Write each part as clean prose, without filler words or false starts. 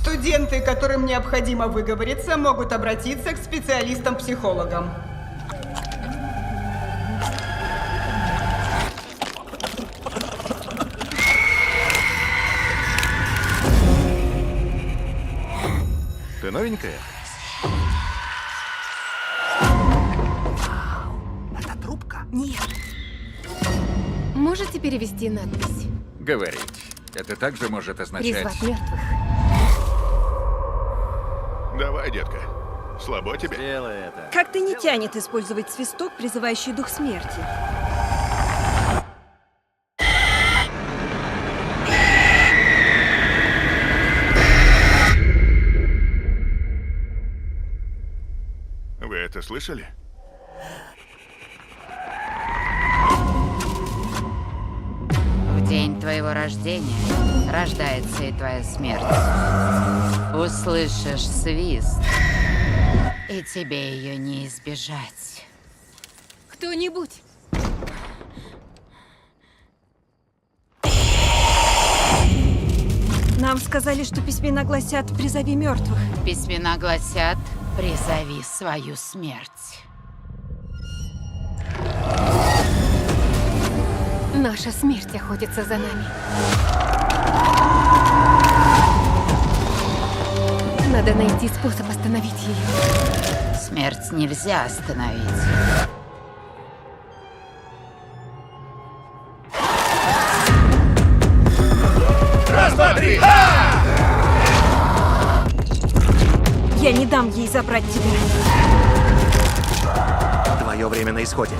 Студенты, которым необходимо выговориться, могут обратиться к специалистам-психологам. Ты новенькая? Это трубка? Нет. Можете перевести надпись? Говорить. Это также может означать... Призвать мертвых. Давай, детка. Слабо тебе? Делай это. Как-то не тянет использовать свисток, призывающий дух смерти. Вы это слышали? В день твоего рождения рождается и твоя смерть. Услышишь свист, и тебе ее не избежать. Кто-нибудь! Нам сказали, что письмена гласят «призови мертвых». Письмена гласят: призови свою смерть. Наша смерть охотится за нами. Надо найти способ остановить ее. Смерть нельзя остановить. Раз, два, три! Я не дам ей забрать тебя. Твое время на исходе.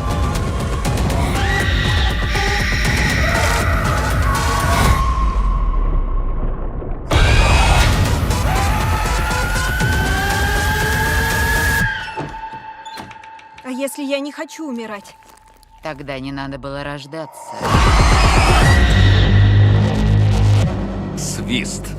А если я не хочу умирать? Тогда не надо было рождаться. Свист.